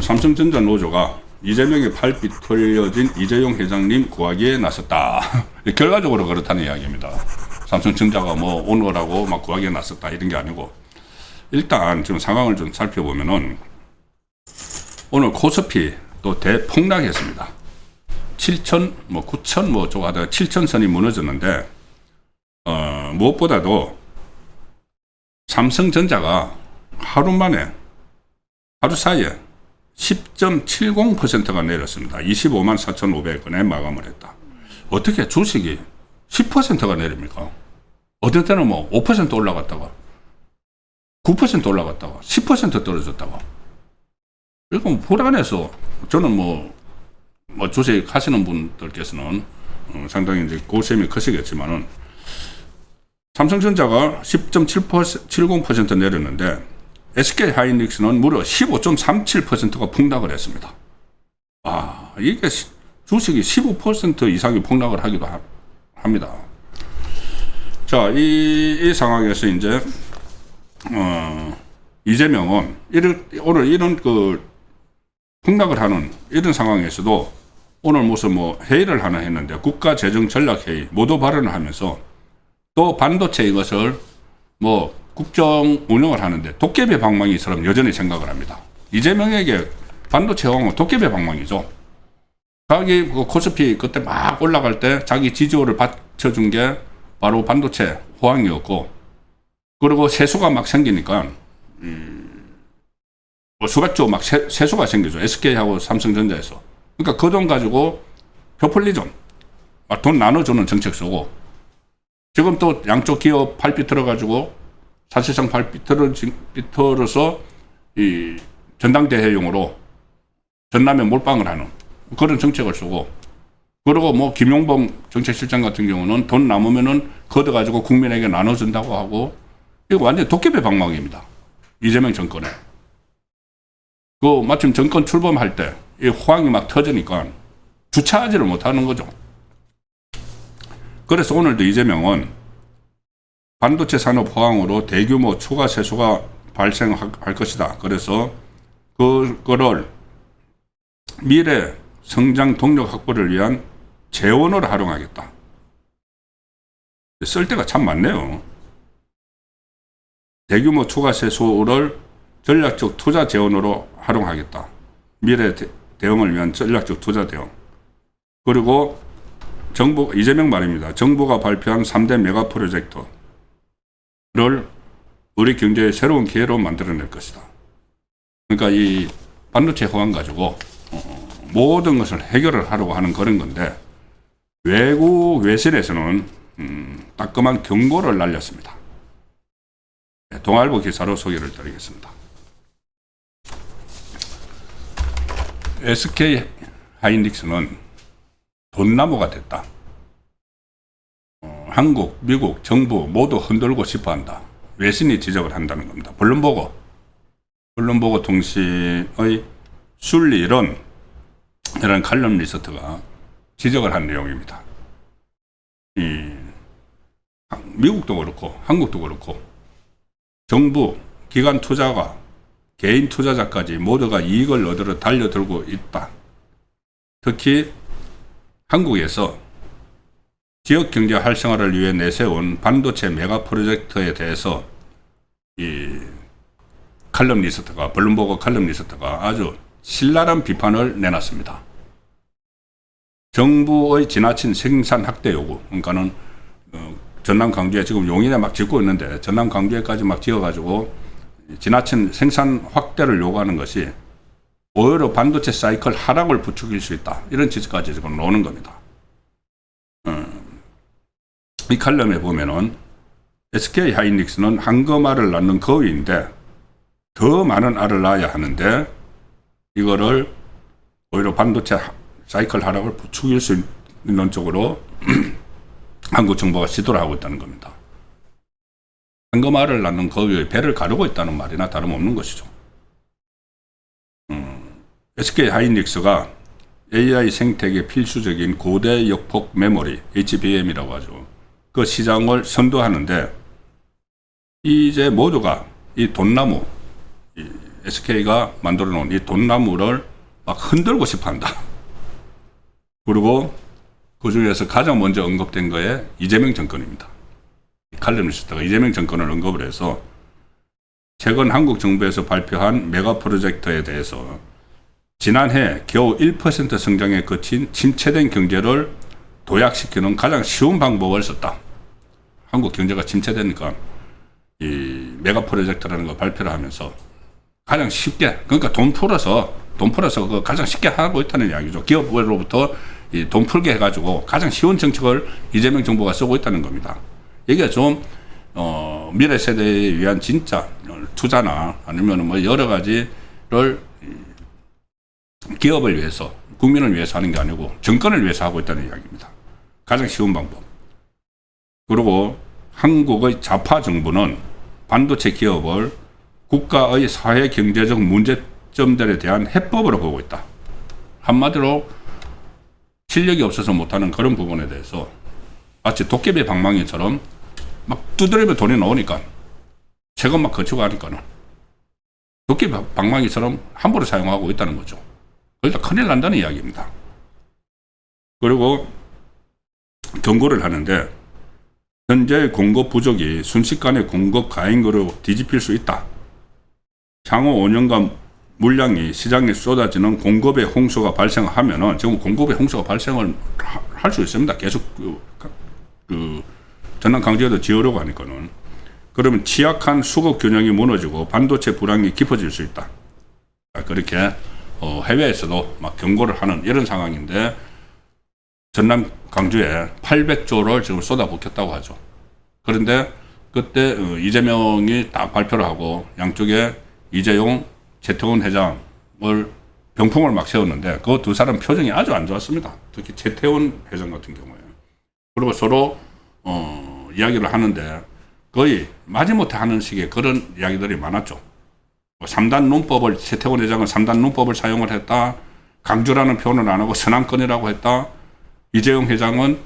삼성전자 노조가 이재명의 팔빛 털려진 이재용 회장님 구하기에 나섰다. 결과적으로 그렇다는 이야기입니다. 삼성전자가 뭐 오너라고 막 구하기에 나섰다 이런 게 아니고, 일단 지금 상황을 좀 살펴보면은 오늘 코스피 또 대폭락했습니다. 7천 뭐 9천 뭐 저거 하다가 7천선이 무너졌는데, 무엇보다도 삼성전자가 하루 사이에 10.70%가 내렸습니다. 25만 4,500원에 마감을 했다. 어떻게 주식이 10%가 내립니까? 어떤 때는 뭐 5% 올라갔다가 9% 올라갔다가 10% 떨어졌다가. 이건 불안해서, 저는 뭐 주식 하시는 분들께서는 상당히 이제 고심이 크시겠지만은, 삼성전자가 10.70% 내렸는데 SK 하이닉스는 무려 15.37%가 폭락을 했습니다. 이게 주식이 15% 이상이 폭락을 하기도 합니다. 자, 이 상황에서 이제 이재명은 오늘 이런 그 폭락을 하는 이런 상황에서도 오늘 무슨 뭐 회의를 하나 했는데, 국가재정전략회의 모두 발언을 하면서 또 반도체 이것을 뭐 국정 운영을 하는데 도깨비 방망이처럼 여전히 생각을 합니다. 이재명에게 반도체 호황은 도깨비 방망이죠. 자기 코스피 그때 막 올라갈 때 자기 지지율을 받쳐준 게 바로 반도체 호황이었고, 그리고 세수가 막 생기니까 수백조 막 세수가 생기죠. SK하고 삼성전자에서. 그러니까 그 돈 가지고 표풀리전 막 돈 나눠주는 정책 쓰고, 지금 또 양쪽 기업 팔빛 들어가지고 사실상 삐뚤어서 이 전당대회용으로 전남에 몰빵을 하는 그런 정책을 쓰고, 그리고 뭐 김용범 정책실장 같은 경우는 돈 남으면은 걷어가지고 국민에게 나눠준다고 하고, 이거 완전 도깨비 방망이입니다. 이재명 정권에. 마침 정권 출범할 때 이 호황이 막 터지니까 주차하지를 못하는 거죠. 그래서 오늘도 이재명은 반도체 산업 호황으로 대규모 추가 세수가 발생할 것이다. 그래서 그거를 미래 성장 동력 확보를 위한 재원으로 활용하겠다. 쓸 데가 참 많네요. 대규모 추가 세수를 전략적 투자 재원으로 활용하겠다. 미래 대응을 위한 전략적 투자 대응. 그리고 이재명 말입니다. 정부가 발표한 3대 메가 프로젝트를 우리 경제의 새로운 기회로 만들어낼 것이다. 그러니까 이 반도체 호황 가지고 모든 것을 해결을 하려고 하는 그런 건데, 외국 외신에서는 따끔한 경고를 날렸습니다. 동아일보 기사로 소개를 드리겠습니다. SK 하이닉스는 돈나무가 됐다. 한국, 미국, 정부 모두 흔들고 싶어 한다. 외신이 지적을 한다는 겁니다. 블룸버그 통신의 술리런 이라는 칼럼 리서트가 지적을 한 내용입니다. 미국도 그렇고 한국도 그렇고 정부, 기관 투자가 개인 투자자까지 모두가 이익을 얻으러 달려들고 있다. 특히 한국에서 지역 경제 활성화를 위해 내세운 반도체 메가 프로젝트에 대해서 이 블룸버그 칼럼 리서트가 아주 신랄한 비판을 내놨습니다. 정부의 지나친 생산 확대 요구, 그러니까는 전남 광주에 지금 용인에 막 짓고 있는데 전남 광주에까지 막 지어가지고 지나친 생산 확대를 요구하는 것이 오히려 반도체 사이클 하락을 부추길 수 있다. 이런 지적까지 지금 나오는 겁니다. 이 칼럼에 보면은 SK 하이닉스는 한금알을 낳는 거위인데 더 많은 알을 낳아야 하는데, 이거를 오히려 반도체 사이클 하락을 부추길 수 있는 쪽으로 한국 정부가 시도를 하고 있다는 겁니다. 한금알을 낳는 거위의 배를 가르고 있다는 말이나 다름없는 것이죠. SK 하이닉스가 AI 생태계 필수적인 고대 역폭 메모리 HBM이라고 하죠. 그 시장을 선도하는데 이제 모두가 이 돈나무, 이 SK가 만들어 놓은 이 돈나무를 막 흔들고 싶어 한다. 그리고 그 중에서 가장 먼저 언급된 거에 이재명 정권입니다. 칼럼니스트가 이재명 정권을 언급을 해서 최근 한국 정부에서 발표한 메가 프로젝트에 대해서 지난해 겨우 1% 성장에 그친 침체된 경제를 도약시키는 가장 쉬운 방법을 썼다. 한국 경제가 침체되니까 이 메가 프로젝트라는 걸 발표를 하면서 가장 쉽게, 그러니까 돈 풀어서 그 가장 쉽게 하고 있다는 이야기죠. 기업으로부터 이 돈 풀게 해가지고 가장 쉬운 정책을 이재명 정부가 쓰고 있다는 겁니다. 이게 좀 미래 세대에 위한 진짜 투자나 아니면 뭐 여러 가지를 기업을 위해서, 국민을 위해서 하는 게 아니고 정권을 위해서 하고 있다는 이야기입니다. 가장 쉬운 방법. 그리고 한국의 좌파 정부는 반도체 기업을 국가의 사회 경제적 문제점들에 대한 해법으로 보고 있다. 한마디로 실력이 없어서 못하는 그런 부분에 대해서 마치 도깨비 방망이처럼 막 두드리면 돈이 나오니까 세금 막 거치고 하니까는 도깨비 방망이처럼 함부로 사용하고 있다는 거죠. 그러니까 큰일 난다는 이야기입니다. 그리고 경고를 하는데 현재의 공급 부족이 순식간에 공급 과잉으로 뒤집힐 수 있다. 향후 5년간 물량이 시장에 쏟아지는 공급의 홍수가 발생하면은 지금 공급의 홍수가 발생을 할 수 있습니다. 계속 전남 강주에도 지으려고 하니까는. 그러면 취약한 수급 균형이 무너지고 반도체 불황이 깊어질 수 있다. 그렇게 해외에서도 막 경고를 하는 이런 상황인데 전남 강주에 800조를 지금 쏟아붓겠다고 하죠. 그런데 그때 이재명이 딱 발표를 하고 양쪽에 이재용, 최태원 회장을 병풍을 막 세웠는데 그 두 사람 표정이 아주 안 좋았습니다. 특히 최태원 회장 같은 경우에. 그리고 서로 이야기를 하는데 거의 마지못해 하는 식의 그런 이야기들이 많았죠. 3단 논법을, 최태원 회장은 3단 논법을 사용을 했다. 강주라는 표현을 안 하고 선안건이라고 했다. 이재용 회장은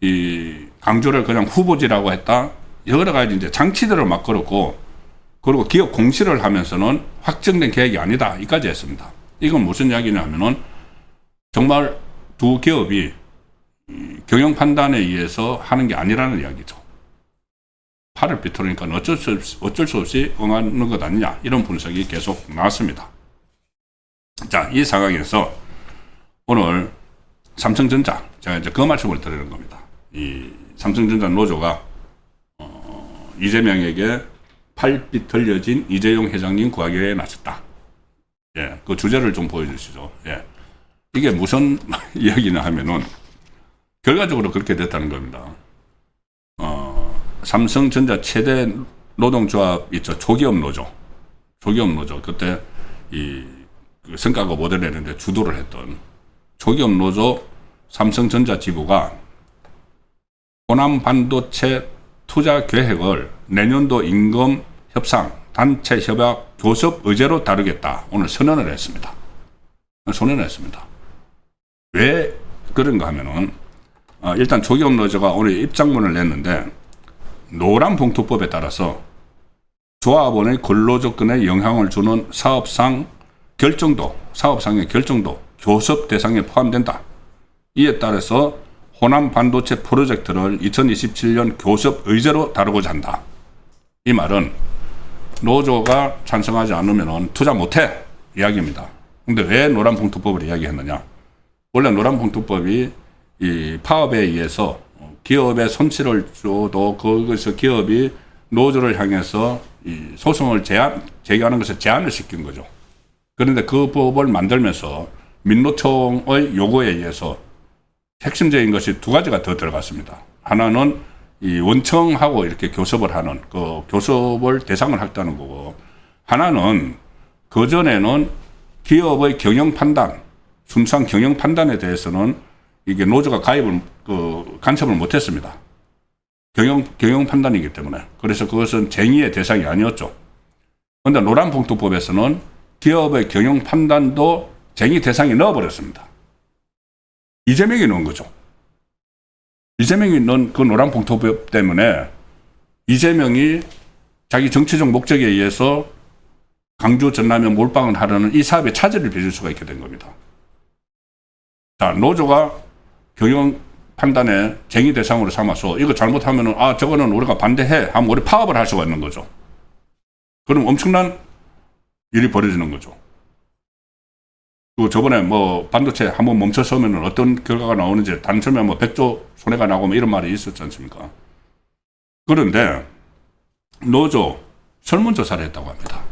이 강주를 그냥 후보지라고 했다. 여러 가지 이제 장치들을 막 걸었고, 그리고 기업 공시를 하면서는 확정된 계획이 아니다. 이까지 했습니다. 이건 무슨 이야기냐 하면은 정말 두 기업이 경영 판단에 의해서 하는 게 아니라는 이야기죠. 팔을 비틀으니까 어쩔 수 없이 응하는 것 아니냐. 이런 분석이 계속 나왔습니다. 자, 이 상황에서 오늘 삼성전자, 제가 이제 그 말씀을 드리는 겁니다. 이 삼성전자 노조가 이재명에게 팔빛 들려진 이재용 회장님 구하기 위해 나섰다. 예, 그 주제를 좀 보여주시죠. 예, 이게 무슨 이야기냐 하면은 결과적으로 그렇게 됐다는 겁니다. 삼성전자 최대 노동조합 있죠. 조기업 노조. 그때 그 성과급 모델 내는데 주도를 했던 조기업 노조 삼성전자 지부가 호남 반도체 투자 계획을 내년도 임금 협상, 단체 협약, 교섭 의제로 다루겠다. 오늘 선언을 했습니다. 왜 그런가 하면은 일단 조기업 노조가 오늘 입장문을 냈는데 노란봉투법에 따라서 조합원의 근로조건에 영향을 주는 사업상의 결정도 교섭 대상에 포함된다. 이에 따라서 호남 반도체 프로젝트를 2027년 교섭 의제로 다루고자 한다. 이 말은 노조가 찬성하지 않으면 투자 못해 이야기입니다. 근데 왜 노란봉투법을 이야기했느냐? 원래 노란봉투법이 이 파업에 의해서 기업에 손실을 줘도 거기서 기업이 노조를 향해서 이 소송을 제기하는 것을 제한을 시킨 거죠. 그런데 그 법을 만들면서 민노총의 요구에 의해서 핵심적인 것이 두 가지가 더 들어갔습니다. 하나는 이 원청하고 이렇게 교섭을 하는 그 교섭을 대상을 했다는 거고, 하나는 그 전에는 기업의 경영 판단, 순수한 경영 판단에 대해서는 이게 노조가 간섭을 못했습니다. 경영 판단이기 때문에. 그래서 그것은 쟁의의 대상이 아니었죠. 그런데 노란봉투법에서는 기업의 경영 판단도 쟁의 대상에 넣어버렸습니다. 이재명이 넣은 거죠. 이재명이 넣은 그 노란 봉투법 때문에 이재명이 자기 정치적 목적에 의해서 강주 전남에 몰빵을 하려는 이 사업에 차질을 빚을 수가 있게 된 겁니다. 자, 노조가 경영 판단에 쟁의 대상으로 삼아서 이거 잘못하면은 저거는 우리가 반대해 하면 우리 파업을 할 수가 있는 거죠. 그럼 엄청난 일이 벌어지는 거죠. 그 저번에 뭐 반도체 한번 멈춰서면 어떤 결과가 나오는지 단숨에 뭐 100조 손해가 나고 뭐 이런 말이 있었지 않습니까? 그런데 노조 설문조사를 했다고 합니다.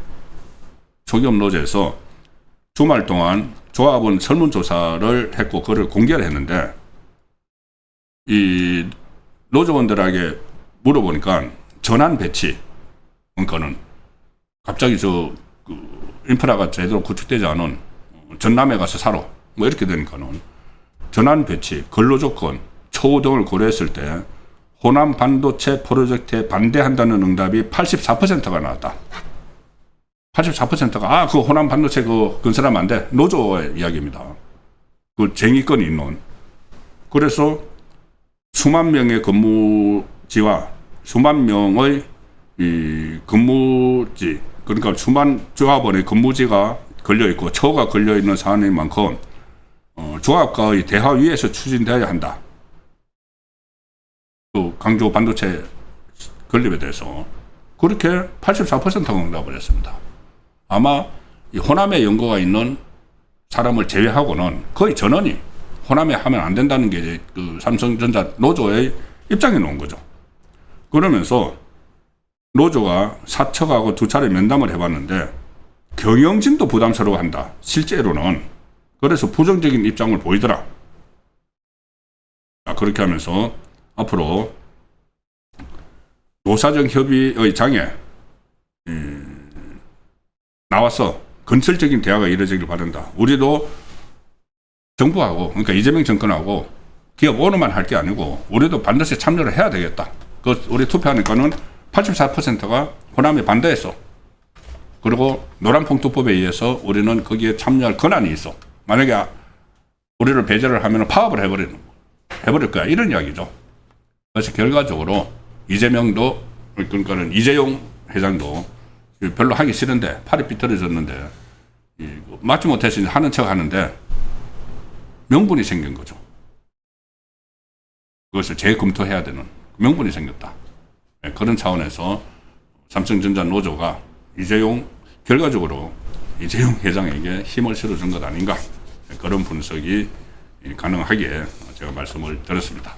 소기업 노조에서 주말 동안 조합은 설문조사를 했고 그걸 공개를 했는데 이 노조원들에게 물어보니까 전환 배치 그러니까는 갑자기 인프라가 제대로 구축되지 않은 전남에 가서 살아 뭐 이렇게 되니까는 전환 배치, 근로 조건, 처우 등을 고려했을 때 호남 반도체 프로젝트에 반대한다는 응답이 84%가 나왔다. 84%가 그 호남 반도체 건설하면 안 돼. 노조의 이야기입니다. 그 쟁의권이 있는. 그래서 수만 명의 근무지와 수만 명의 이 근무지 그러니까 수만 조합원의 근무지가 걸려있고 처우가 걸려있는 사안인 만큼 조합과의 대화 위에서 추진되어야 한다. 그 강조 반도체 건립에 대해서 그렇게 84%가 응답을 했습니다. 아마 이 호남에 연고가 있는 사람을 제외하고는 거의 전원이 호남에 하면 안 된다는 게 이제 그 삼성전자 노조의 입장에 놓은 거죠. 그러면서 노조가 사측하고 두 차례 면담을 해봤는데 경영진도 부담스러워한다. 실제로는. 그래서 부정적인 입장을 보이더라. 그렇게 하면서 앞으로 노사정 협의의 장에 나와서 건설적인 대화가 이루어지길 바란다. 우리도 정부하고 그러니까 이재명 정권하고 기업 오너만 할 게 아니고 우리도 반드시 참여를 해야 되겠다. 우리 투표하니까는 84%가 호남에 반대했어. 그리고 노란봉투법에 의해서 우리는 거기에 참여할 권한이 있어. 만약에 우리를 배제를 하면 파업을 해버릴 거야. 이런 이야기죠. 그래서 결과적으로 이재명도 그러니까는 이재용 회장도 별로 하기 싫은데 팔이 삐뚤어졌는데 맞지 못해서 하는 척 하는데 명분이 생긴 거죠. 그것을 재검토해야 되는 명분이 생겼다. 그런 차원에서 삼성전자 노조가 결과적으로 이재용 회장에게 힘을 실어준 것 아닌가 그런 분석이 가능하게 제가 말씀을 드렸습니다.